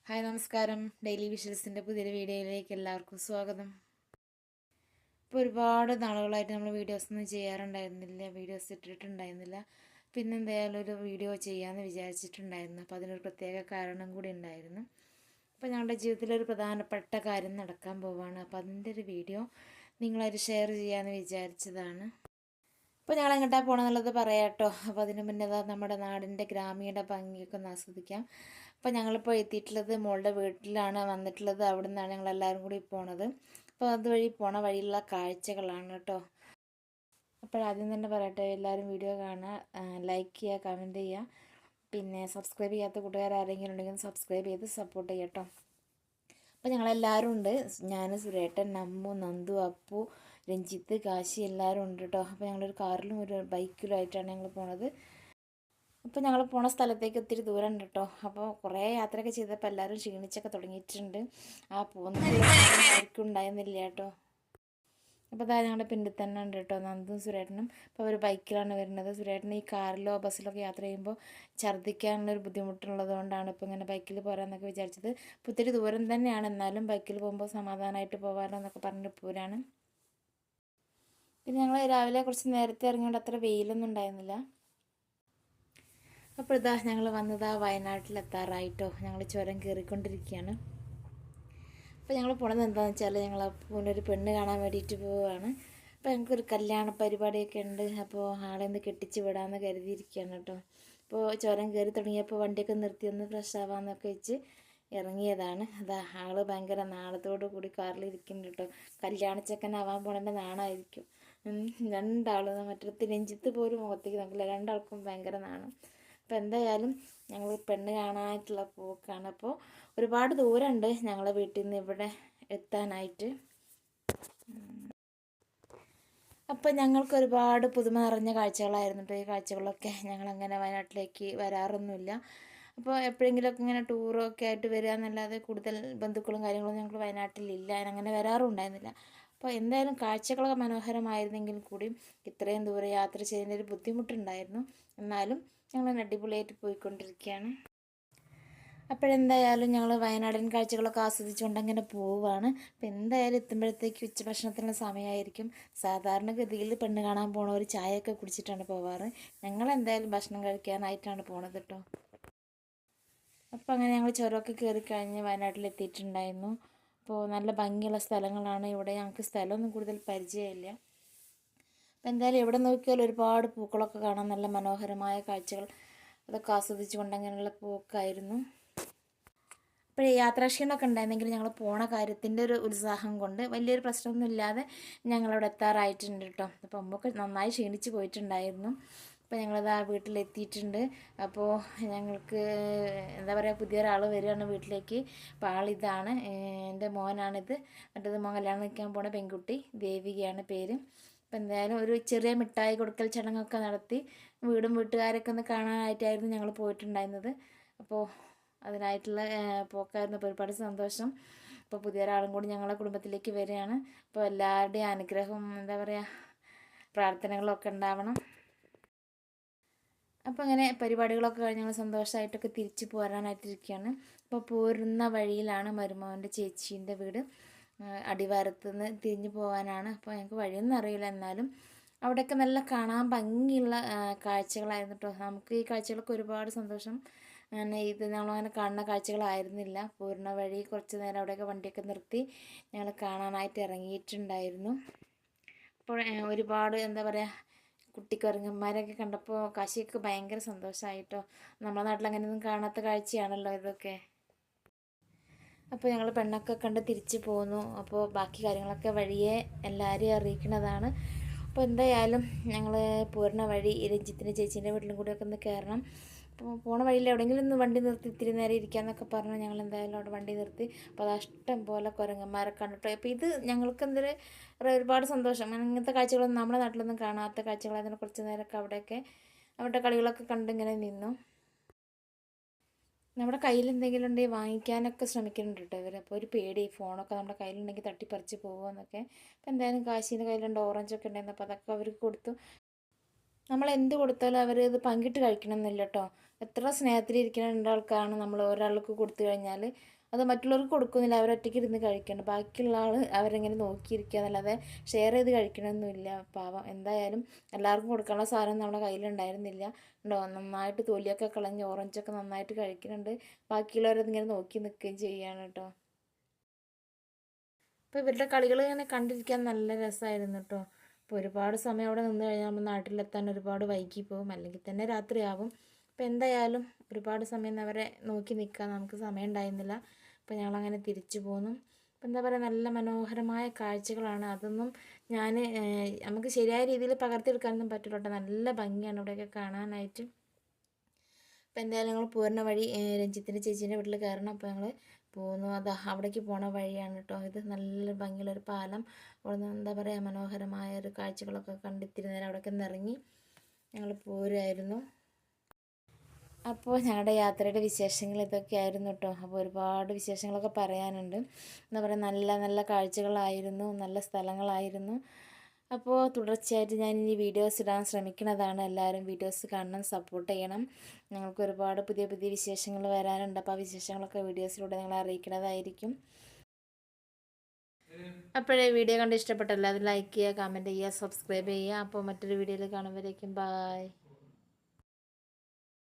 Hi നമസ്കാരം. Daily വിഷ്വൽസിൻ്റെ പുതിയൊരു വീഡിയോയിലേക്ക് എല്ലാവർക്കും സ്വാഗതം. ഇപ്പോൾ ഒരുപാട് നാളുകളായിട്ട് നമ്മൾ വീഡിയോസൊന്നും ചെയ്യാറുണ്ടായിരുന്നില്ല, വീഡിയോസ് ഇട്ടിട്ടുണ്ടായിരുന്നില്ല. പിന്നെ എന്തായാലും ഒരു വീഡിയോ ചെയ്യാമെന്ന് വിചാരിച്ചിട്ടുണ്ടായിരുന്നു. അപ്പോൾ അതിനൊരു പ്രത്യേക കാരണം കൂടി ഉണ്ടായിരുന്നു. അപ്പോൾ ഞങ്ങളുടെ ജീവിതത്തിലൊരു പ്രധാനപ്പെട്ട കാര്യം നടക്കാൻ പോവുകയാണ്. അപ്പോൾ അതിൻ്റെ ഒരു വീഡിയോ നിങ്ങളായിട്ട് ഷെയർ ചെയ്യാമെന്ന് വിചാരിച്ചതാണ്. അപ്പോൾ ഞങ്ങൾ എങ്ങോട്ടാണ് പോകണമെന്നുള്ളത് പറയാം കേട്ടോ. അപ്പോൾ അതിന് മുന്നേ നമ്മുടെ നാടിൻ്റെ ഗ്രാമീണ ഭംഗിയൊക്കെ ഒന്ന് ആസ്വദിക്കാം. അപ്പോൾ ഞങ്ങളിപ്പോൾ എത്തിയിട്ടുള്ളത് മോളുടെ വീട്ടിലാണ് വന്നിട്ടുള്ളത്. അവിടെ നിന്നാണ് ഞങ്ങളെല്ലാവരും കൂടി പോണത്. അപ്പോൾ അതുവഴി പോണ വഴിയുള്ള കാഴ്ചകളാണ് കേട്ടോ. അപ്പോഴാദ്യം തന്നെ പറയട്ടെ, എല്ലാവരും വീഡിയോ കാണുക, ലൈക്ക് ചെയ്യുക, കമൻറ്റ് ചെയ്യുക. പിന്നെ സബ്സ്ക്രൈബ് ചെയ്യാത്ത കൂട്ടുകാർ ആരെങ്കിലും ഉണ്ടെങ്കിൽ സബ്സ്ക്രൈബ് ചെയ്ത് സപ്പോർട്ട് ചെയ്യാം കേട്ടോ. അപ്പോൾ ഞങ്ങളെല്ലാവരും ഉണ്ട്. ഞാൻ, സുരേട്ടൻ, നമ്മു, നന്ദു, അപ്പു, രഞ്ജിത്ത്, കാശി എല്ലാവരും ഉണ്ട് കേട്ടോ. അപ്പോൾ ഞങ്ങളൊരു കാറിലും ഒരു ബൈക്കിലും ആയിട്ടാണ് ഞങ്ങൾ പോണത്. അപ്പോൾ ഞങ്ങൾ പോണ സ്ഥലത്തേക്ക് ഒത്തിരി ദൂരം ഉണ്ട് കേട്ടോ. അപ്പോൾ കുറേ യാത്രയൊക്കെ ചെയ്തപ്പോൾ എല്ലാവരും ക്ഷീണിച്ചൊക്കെ തുടങ്ങിയിട്ടുണ്ട്. ആ പോകുന്നത് ആർക്കും ഉണ്ടായിരുന്നില്ല കേട്ടോ. അപ്പോൾ അതായത് ഞങ്ങളുടെ പിന്നിൽ തന്നെ ഉണ്ട് കേട്ടോ നന്ദും സുരേട്ടനും. അപ്പോൾ അവർ ബൈക്കിലാണ് വരുന്നത്. സുരേട്ടൻ ഈ കാറിലോ ബസ്സിലൊക്കെ യാത്ര ചെയ്യുമ്പോൾ ഛർദ്ദിക്കാനുള്ളൊരു ബുദ്ധിമുട്ടുള്ളത് കൊണ്ടാണ് ഇപ്പോൾ ഇങ്ങനെ ബൈക്കിൽ പോരാന്നൊക്കെ വിചാരിച്ചത്. അപ്പോൾ ഒത്തിരി ദൂരം തന്നെയാണ്, എന്നാലും ബൈക്കിൽ പോകുമ്പോൾ സമാധാനമായിട്ട് പോകാമല്ലോ എന്നൊക്കെ പറഞ്ഞിട്ട് പോരാണ്. പിന്നെ ഞങ്ങൾ രാവിലെ കുറച്ച് നേരത്തെ ഇറങ്ങിയോണ്ട് അത്ര വെയിലൊന്നും ഉണ്ടായിരുന്നില്ല. അപ്പോൾ ഇതാ ഞങ്ങൾ വന്നതാ വയനാട്ടിലെത്താറായിട്ടോ. ഞങ്ങൾ ചുരം കയറിക്കൊണ്ടിരിക്കുകയാണ്. അപ്പോൾ ഞങ്ങൾ പോണത് എന്താണെന്ന് വെച്ചാൽ ഞങ്ങൾ അപ്പൂനൊരു പെണ്ണ് കാണാൻ വേണ്ടിയിട്ട് പോവുകയാണ്. അപ്പോൾ ഞങ്ങൾക്കൊരു കല്യാണ പരിപാടിയൊക്കെ ഉണ്ട്. അപ്പോൾ ആളെ ഒന്ന് കെട്ടിച്ച് വിടാമെന്ന് കരുതിയിരിക്കുകയാണ് കേട്ടോ. അപ്പോൾ ചുരം കയറി തുടങ്ങിയപ്പോൾ വണ്ടിയൊക്കെ നിർത്തി ഒന്ന് ഫ്രഷ് ആവാമെന്നൊക്കെ വെച്ച് ഇറങ്ങിയതാണ്. അതാ ആൾ ഭയങ്കര നാളത്തോടു കൂടി കാറിലിരിക്കുന്നുണ്ട് കേട്ടോ. കല്യാണച്ചക്കനാവാൻ പോണേൻ്റെ നാണമായിരിക്കും. രണ്ടാളും മറ്റൊരു രഞ്ജിത്ത് പോലും മുഖത്തേക്ക് നോക്കില്ല. രണ്ടാൾക്കും ഭയങ്കര നാണം. അപ്പോൾ എന്തായാലും ഞങ്ങൾ പെണ്ണ് കാണാനായിട്ടുള്ള പോക്കാണ്. അപ്പോൾ ഒരുപാട് ദൂരമുണ്ട് ഞങ്ങളെ വീട്ടിൽ നിന്ന് ഇവിടെ എത്താനായിട്ട്. അപ്പോൾ ഞങ്ങൾക്ക് ഒരുപാട് പുതുമ നിറഞ്ഞ കാഴ്ചകളായിരുന്നു കേട്ടോ. ഈ കാഴ്ചകളൊക്കെ ഞങ്ങളങ്ങനെ വയനാട്ടിലേക്ക് വരാറൊന്നുമില്ല. അപ്പോൾ എപ്പോഴെങ്കിലുമൊക്കെ ഇങ്ങനെ ടൂറൊക്കെ ആയിട്ട് വരിക എന്നല്ലാതെ കൂടുതൽ ബന്ധുക്കളും കാര്യങ്ങളും ഞങ്ങൾ വയനാട്ടിലില്ല, അങ്ങനെ വരാറും ഉണ്ടായിരുന്നില്ല. അപ്പോൾ എന്തായാലും കാഴ്ചകളൊക്കെ മനോഹരമായിരുന്നെങ്കിൽ കൂടിയും ഇത്രയും ദൂരം യാത്ര ചെയ്യുന്നതിന് ഒരു ബുദ്ധിമുട്ടുണ്ടായിരുന്നു. എന്നാലും ഞങ്ങൾ അടിപൊളിയായിട്ട് പോയിക്കൊണ്ടിരിക്കുകയാണ്. അപ്പോഴെന്തായാലും ഞങ്ങൾ വയനാടൻ കാഴ്ചകളൊക്കെ ആസ്വദിച്ചുകൊണ്ട് അങ്ങനെ പോവുകയാണ്. അപ്പോൾ എന്തായാലും എത്തുമ്പോഴത്തേക്ക് ഉച്ചഭക്ഷണത്തിനുള്ള സമയമായിരിക്കും. സാധാരണഗതിയിൽ പെണ്ണ് കാണാൻ പോണവർ ചായയൊക്കെ കുടിച്ചിട്ടാണ് പോവാറ്. ഞങ്ങൾ എന്തായാലും ഭക്ഷണം കഴിക്കാനായിട്ടാണ് പോണത് കേട്ടോ. അപ്പോൾ അങ്ങനെ ഞങ്ങൾ ചുരമൊക്കെ കയറി കഴിഞ്ഞ് വയനാട്ടിലെത്തിയിട്ടുണ്ടായിരുന്നു. അപ്പോൾ നല്ല ഭംഗിയുള്ള സ്ഥലങ്ങളാണ് ഇവിടെ. ഞങ്ങൾക്ക് സ്ഥലമൊന്നും കൂടുതൽ പരിചയമില്ല. അപ്പോൾ എന്തായാലും എവിടെ നോക്കിയാലും ഒരുപാട് പൂക്കളൊക്കെ കാണാൻ നല്ല മനോഹരമായ കാഴ്ചകൾ, അതൊക്കെ ആസ്വദിച്ചുകൊണ്ട് അങ്ങനെയുള്ള പോക്കായിരുന്നു. അപ്പോൾ യാത്രാക്ഷീണമൊക്കെ ഉണ്ടായിരുന്നെങ്കിൽ ഞങ്ങൾ പോണ കാര്യത്തിൻ്റെ ഒരു ഉത്സാഹം കൊണ്ട് വലിയൊരു പ്രശ്നമൊന്നും ഇല്ലാതെ ഞങ്ങളവിടെ എത്താറായിട്ടുണ്ട് കേട്ടോ. അപ്പോൾ അമ്മൊക്കെ നന്നായി ക്ഷീണിച്ച് പോയിട്ടുണ്ടായിരുന്നു. അപ്പോൾ ഞങ്ങളത് ആ വീട്ടിലെത്തിയിട്ടുണ്ട്. അപ്പോൾ ഞങ്ങൾക്ക് എന്താ പറയുക, പുതിയൊരാൾ വരികയാണ് വീട്ടിലേക്ക്. അപ്പോൾ ആളിതാണ്, എൻ്റെ മോനാണിത്. മറ്റേത് മോൻ കല്യാണം കഴിക്കാൻ പോണ പെൺകുട്ടി, ദേവികയാണ് പേര്. അപ്പോൾ എന്തായാലും ഒരു ചെറിയ മിഠായി കൊടുക്കൽ ചടങ്ങൊക്കെ നടത്തി വീടും വീട്ടുകാരൊക്കെ ഒന്ന് കാണാനായിട്ടായിരുന്നു ഞങ്ങൾ പോയിട്ടുണ്ടായിരുന്നത്. അപ്പോൾ അതിനായിട്ടുള്ള പോക്കായിരുന്നു. അപ്പോൾ ഒരുപാട് സന്തോഷം. അപ്പോൾ പുതിയൊരാളും കൂടി ഞങ്ങളുടെ കുടുംബത്തിലേക്ക് വരികയാണ്. അപ്പോൾ എല്ലാവരുടെയും അനുഗ്രഹവും എന്താ പറയുക, പ്രാർത്ഥനകളൊക്കെ ഉണ്ടാവണം. അപ്പോൾ അങ്ങനെ പരിപാടികളൊക്കെ കഴിഞ്ഞ് ഞങ്ങൾ സന്തോഷമായിട്ടൊക്കെ തിരിച്ച് പോരാനായിട്ടിരിക്കുകയാണ്. അപ്പോൾ പോരുന്ന വഴിയിലാണ് മരുമോൻ്റെ ചേച്ചീൻ്റെ വീട്. അടിവാരത്ത് നിന്ന് തിരിഞ്ഞു പോകാനാണ്. അപ്പോൾ ഞങ്ങൾക്ക് വഴിയൊന്നും അറിയില്ല, എന്നാലും അവിടെയൊക്കെ നല്ല കാണാൻ ഭംഗിയുള്ള കാഴ്ചകളായിരുന്നു കേട്ടോ. നമുക്ക് ഈ കാഴ്ചകളൊക്കെ ഒരുപാട് സന്തോഷം. ഇത് നമ്മളങ്ങനെ കാണുന്ന കാഴ്ചകളായിരുന്നില്ല. പോരുന്ന വഴി കുറച്ച് നേരം അവിടെയൊക്കെ വണ്ടിയൊക്കെ നിർത്തി ഞങ്ങൾ കാണാനായിട്ട് ഇറങ്ങിയിട്ടുണ്ടായിരുന്നു. അപ്പോൾ ഒരുപാട് എന്താ പറയുക, കുട്ടിക്കുരങ്ങന്മാരൊക്കെ കണ്ടപ്പോൾ കാശിയൊക്കെ ഭയങ്കര സന്തോഷമായിട്ടോ. നമ്മുടെ നാട്ടിൽ അങ്ങനെയൊന്നും കാണാത്ത കാഴ്ചയാണല്ലോ ഇതൊക്കെ. അപ്പോൾ ഞങ്ങൾ പെണ്ണൊക്കെ കണ്ട് തിരിച്ചു പോന്നു. അപ്പോൾ ബാക്കി കാര്യങ്ങളൊക്കെ വഴിയെ എല്ലാവരെയും അറിയിക്കുന്നതാണ്. അപ്പോൾ എന്തായാലും ഞങ്ങൾ പൂർണ്ണ വഴി രഞ്ജിത്തിൻ്റെ ചേച്ചീൻ്റെ വീട്ടിലും കൂടിയൊക്കെ ഒന്ന് കയറണം. അപ്പോൾ പോണ വഴിയിൽ എവിടെയെങ്കിലും ഒന്ന് വണ്ടി നിർത്തി ഇത്തിരി നേരം ഇരിക്കാമെന്നൊക്കെ പറഞ്ഞ് ഞങ്ങൾ എന്തായാലും അവിടെ വണ്ടി നിർത്തി. അപ്പോൾ അത് ഇഷ്ടം പോലെ കുരങ്ങന്മാരെ കണ്ടിട്ടോ. അപ്പോൾ ഇത് ഞങ്ങൾക്ക് എന്തൊരു ഒരുപാട് സന്തോഷം. അങ്ങനത്തെ കാഴ്ചകളൊന്നും നമ്മുടെ നാട്ടിലൊന്നും കാണാത്ത കാഴ്ചകളായതിന് കുറച്ച് നേരമൊക്കെ അവിടെയൊക്കെ അവരുടെ കളികളൊക്കെ കണ്ടിങ്ങനെ നിന്നു. നമ്മുടെ കയ്യിൽ എന്തെങ്കിലും ഉണ്ടെങ്കിൽ വാങ്ങിക്കാനൊക്കെ ശ്രമിക്കുന്നുണ്ട് കേട്ടോ ഇവർ. അപ്പോൾ ഒരു പേടി, ഫോണൊക്കെ നമ്മുടെ കയ്യിലുണ്ടെങ്കിൽ തട്ടിപ്പറിച്ച് പോകുമെന്നൊക്കെ. അപ്പോൾ എന്തായാലും കാശീൻ്റെ കയ്യിലുണ്ട് ഓറഞ്ചൊക്കെ ഉണ്ടായിരുന്നു. അപ്പോൾ അതൊക്കെ അവർക്ക് കൊടുത്തു. നമ്മൾ എന്ത് കൊടുത്താലും അവർ ഇത് പങ്കിട്ട് കഴിക്കണമെന്നില്ല കേട്ടോ. എത്ര സ്നേഹത്തിലിരിക്കുന്ന രണ്ടാൾക്കാണ് നമ്മൾ ഒരാൾക്ക് കൊടുത്തു കഴിഞ്ഞാൽ അത് മറ്റുള്ളവർക്ക് കൊടുക്കുന്നില്ല, അവരൊറ്റയ്ക്ക് ഇരുന്ന് കഴിക്കണം. ബാക്കിയുള്ള ആൾ അവരെങ്ങനെ നോക്കിയിരിക്കുക എന്നല്ലാതെ ഷെയർ ചെയ്ത് കഴിക്കണമൊന്നുമില്ല. പാവം. എന്തായാലും എല്ലാവർക്കും കൊടുക്കാനുള്ള സാധനം നമ്മുടെ കയ്യിലുണ്ടായിരുന്നില്ല. ഉണ്ടോ, നന്നായിട്ട് തൊലിയൊക്കെ കളഞ്ഞ് ഓറഞ്ചൊക്കെ നന്നായിട്ട് കഴിക്കുന്നുണ്ട്. ബാക്കിയുള്ളവരതിങ്ങനെ നോക്കി നിൽക്കുകയും ചെയ്യുകയാണ് കേട്ടോ. അപ്പോൾ ഇവരുടെ കളികൾ ഇങ്ങനെ കണ്ടിരിക്കാൻ നല്ല രസമായിരുന്നു കേട്ടോ. അപ്പോൾ ഒരുപാട് സമയം അവിടെ നിന്ന് കഴിഞ്ഞാൽ നമ്മൾ നാട്ടിലെത്താൻ ഒരുപാട് വൈകി പോകും, അല്ലെങ്കിൽ തന്നെ രാത്രിയാവും. അപ്പോൾ എന്തായാലും ഒരുപാട് സമയം അവരെ നോക്കി നിൽക്കാൻ നമുക്ക് സമയം ഉണ്ടായിരുന്നില്ല. അപ്പോൾ ഞങ്ങളങ്ങനെ തിരിച്ചു പോന്നു. അപ്പോൾ എന്താ പറയുക, നല്ല മനോഹരമായ കാഴ്ചകളാണ്. അതൊന്നും ഞാൻ നമുക്ക് ശരിയായ രീതിയിൽ പകർത്തിയെടുക്കാനൊന്നും പറ്റില്ല കേട്ടോ. നല്ല ഭംഗിയാണ് ഇവിടെയൊക്കെ കാണാനായിട്ട്. അപ്പോൾ എന്തായാലും ഞങ്ങൾ പോരുന്ന വഴി രഞ്ജിത്തിൻ്റെ ചേച്ചീൻ്റെ വീട്ടിൽ കയറണം. അപ്പോൾ ഞങ്ങൾ പോകുന്നു. അത് അവിടേക്ക് പോണ വഴിയാണ് കേട്ടോ. ഇത് നല്ല ഭംഗിയുള്ളൊരു പാലം. അവിടെ നിന്ന് എന്താ പറയുക, മനോഹരമായ ഒരു കാഴ്ചകളൊക്കെ കണ്ടിത്തിരി നേരം അവിടേക്ക് ഇറങ്ങി ഞങ്ങൾ പോരുമായിരുന്നു. അപ്പോൾ ഞങ്ങളുടെ യാത്രയുടെ വിശേഷങ്ങൾ ഇതൊക്കെയായിരുന്നു കേട്ടോ. അപ്പോൾ ഒരുപാട് വിശേഷങ്ങളൊക്കെ പറയാനുണ്ട്. എന്താ പറയുക, നല്ല നല്ല കാഴ്ചകളായിരുന്നു, നല്ല സ്ഥലങ്ങളായിരുന്നു. അപ്പോൾ തുടർച്ചയായിട്ട് ഞാൻ ഇനി വീഡിയോസ് ഇടാൻ ശ്രമിക്കുന്നതാണ്. എല്ലാവരും വീഡിയോസ് കാണണം, സപ്പോർട്ട് ചെയ്യണം. ഞങ്ങൾക്ക് ഒരുപാട് പുതിയ പുതിയ വിശേഷങ്ങൾ വരാനുണ്ട്. അപ്പോൾ ആ വിശേഷങ്ങളൊക്കെ വീഡിയോസിലൂടെ നിങ്ങളെ അറിയിക്കുന്നതായിരിക്കും. അപ്പോഴേ വീഡിയോ കണ്ട് ഇഷ്ടപ്പെട്ടല്ലോ അത് ലൈക്ക് ചെയ്യുക, കമൻറ്റ് ചെയ്യുക, സബ്സ്ക്രൈബ് ചെയ്യുക. അപ്പോൾ മറ്റൊരു വീഡിയോയിൽ കാണുമ്പോഴേക്കും ബായ്.